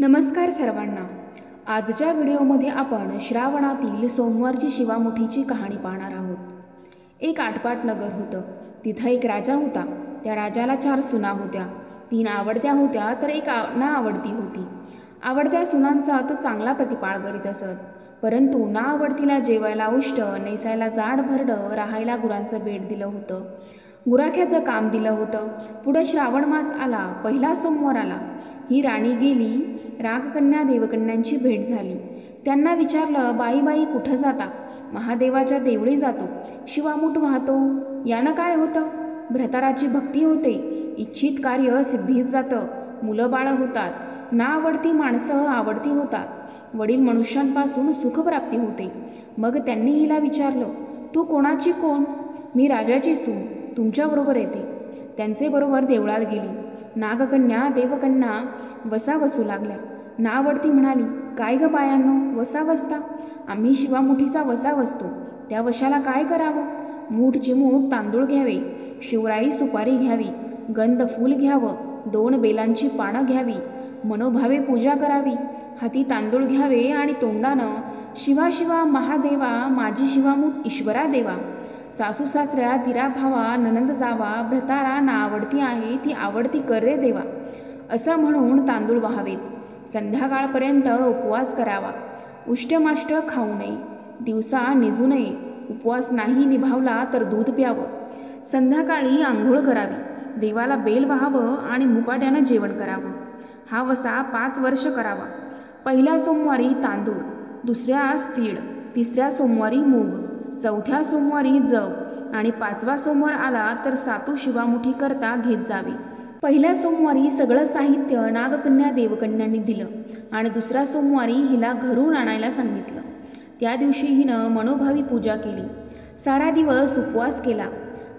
नमस्कार सर्वांना। आजच्या व्हिडिओमध्ये आपण श्रावणातील सोमवारची शिवामुठीची कहाणी पाहणार आहोत। एक आटपाट नगर होतं। तिथं एक राजा होता। त्या राजाला 4 सुना होत्या। 3 आवडत्या होत्या तर एक नाआवडती होती। आवडत्या सुनांचा तो चांगला प्रतिपाळ करीत असत, परंतु नाआवडतीला जेवायला उष्ट, नेसायला जाड भरडं, राहायला गुरांचं बेड दिलं होतं। गुराख्याचं काम दिलं होतं। पुढं श्रावण मास आला, पहिला सोमवार आला। ही राणी गेली, रागकन्या देवकन्यांची भेट झाली। त्यांना विचारलं, बाई बाई कुठं जाता? महादेवाच्या देवळी जातो, शिवामूठ वाहतो। यानं काय होतं? भ्रताराची भक्ती होते, इच्छित कार्य सिद्धीत जातं, मुलं बाळं होतात, नाआवडती माणसं आवडती होतात, वडील मनुष्यांपासून सुखप्राप्ती होते। मग त्यांनी हिला विचारलं, तू कोणाची कोण? मी राजाची सून, तुमच्याबरोबर येते। त्यांचे बरोबर देवळात गेली। नागकन्या देवकन्या वसा बसू लागल्या। नाआवडती म्हणाली, काय ग बायांनो, वसा बसता? आम्ही शिवामुठीचा वसा बसतो। त्या वशाला काय करावं? मूठ चिमूट तांदूळ घ्यावे, शिवराई सुपारी घ्यावी, गंध फूल घ्यावं, 2 बेलांची पानं घ्यावी, मनोभावे पूजा करावी, हाती तांदूळ घ्यावे आणि तोंडानं शिवा शिवा महादेवा, माझी शिवामूठ ईश्वरा देवा, सासू सासऱ्या दिरा भावा, ननंद जावा, भ्रतारा नाआवडती आहे ती आवडती कर रे देवा, असं म्हणून तांदूळ वाहावेत। संध्याकाळपर्यंत उपवास करावा, उष्टमाष्ट खाऊ नये, दिवसा निजू नये, उपवास नाही निभावला तर दूध प्यावं, संध्याकाळी आंघोळ करावी, देवाला बेल वाहावं आणि मुकाट्यानं जेवण करावं। हा वसा 5 वर्ष करावा। पहिल्या सोमवारी तांदूळ, दुसऱ्यास तीळ, तिसऱ्या सोमवारी मूग, चौथ्या सोमवारी जव आणि 5वा सोमवार आला तर सातू शिवामुठी करता घेत जावे। पहिल्या सोमवारी सगळं साहित्य नागकन्या देवकन्यांनी दिलं आणि दुसऱ्या सोमवारी हिला घरून आणायला सांगितलं। त्या दिवशी हिनं मनोभावी पूजा केली, सारा दिवस उपवास केला।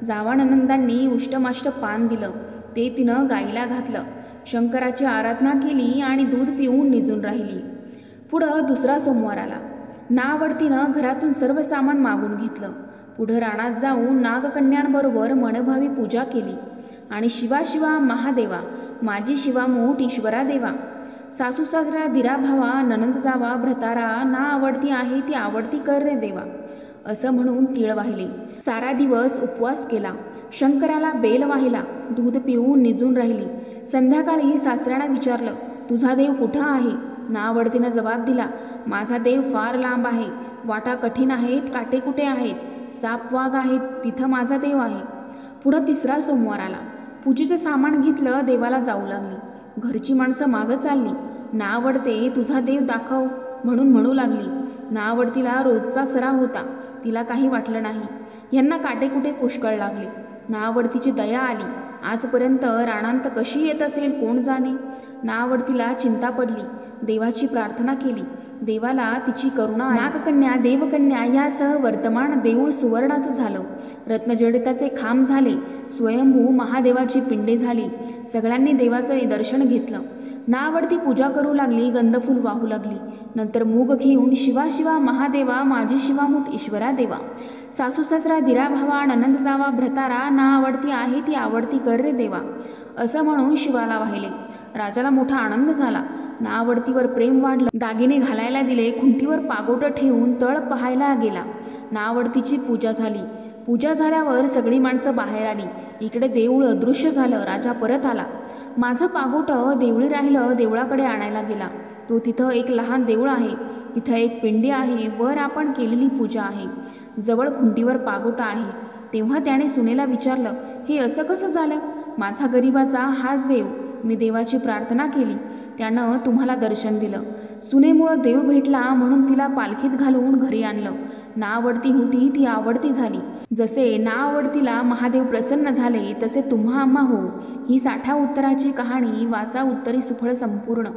जावानंदांनी उष्टमाष्ट पान दिलं, ते तिनं गाईला घातलं, शंकराची आराधना केली आणि दूध पिऊन निजून राहिली। पुढं दुसरा सोमवार आला। नाआवडतीनं घरातून सर्व सामान मागून घेतलं। पुढं रानात जाऊन नागकन्यांबरोबर मनोभावी पूजा केली आणि शिवा शिवा महादेवा, माझी शिवामूठ ईश्वरा देवा, सासू सासऱ्या दिरा भावा, ननंद जावा, भ्रतारा नाआवडती आहे ती आवडती कर रे देवा, असं म्हणून तीळ वाहिले। सारा दिवस उपवास केला, शंकराला बेल वाहिला, दूध पिऊन निजून राहिली। संध्याकाळी सासऱ्यानं विचारलं, तुझा देव कुठं आहे? नाआवडतीनं जबाब दिला, माझा देव फार लांब आहे, वाटा कठीण आहेत, काटेकुटे आहेत, साप वाघ आहेत, तिथं माझा देव आहे। पुढं तिसरा सोमवार आला। पूजेचं सामान घेतलं, देवाला जाऊ लागली। घरची माणसं मागं चालली। नाआवडते तुझा देव दाखव म्हणून म्हणू लागली। नाआवडतीला रोजचा सराव होता, तिला काही वाटलं नाही। यांना काटेकुटे पुष्कळ लागले। नाआवडतीची दया आली। आजपर्यंत राणांत कशी येत असेल कोण जाणे। नाआवडतीला चिंता पडली, देवाची प्रार्थना केली, देवाला तिची करुणा आली। नागकन्या देवकन्या यासह वर्तमान देऊळ सुवर्णाचं झालं, रत्नजडिताचे खांब झाले, स्वयंभू महादेवाची पिंडे झाली। सगळ्यांनी देवाचं दर्शन घेतलं। नाआवडती पूजा करू लागली, गंधफूल वाहू लागली। नंतर मूग घेऊन शिवा शिवा महादेवा, माझी शिवामूठ ईश्वरा देवा, सासू सासरा दिरा भावा, ननंद जावा, भ्रतारा नाआवडती आहे ती आवडती कर रे देवा, असं म्हणून शिवाला वाहिले। राजाला मोठा आनंद झाला। नाआवडतीवर प्रेम वाढलं। दागिने घालायला दिले, खुंटीवर पागोटं ठेवून तळ पाहायला गेला। नाआवडतीची पूजा झाली। पूजा झाल्यावर सगळी माणसं बाहेर आली। इकडे देऊळ अदृश्य झालं। राजा परत आला। माझं पागोटं देवळी राहिलं, देवळाकडे आणायला गेला। तो तिथं एक लहान देऊळ आहे, तिथं एक पिंडी आहे, वर आपण केलेली पूजा आहे, जवळ खुंटीवर पागोटा आहे। तेव्हा त्याने सुनेला विचारलं, हे असं कसं झालं? माझा गरिबाचा हाच देव, मी देवाची प्रार्थना केली, त्यानं तुम्हाला दर्शन दिलं। सुनेमुळं देव भेटला म्हणून तिला पालखीत घालून घरी आणलं। नाआवडती होती ती आवडती झाली। जसे नाआवडतीला महादेव प्रसन्न झाले, तसे तुम्हा आम्हा हो। ही 60 उत्तराची कहाणी वाचा उत्तरी सुफळ संपूर्ण।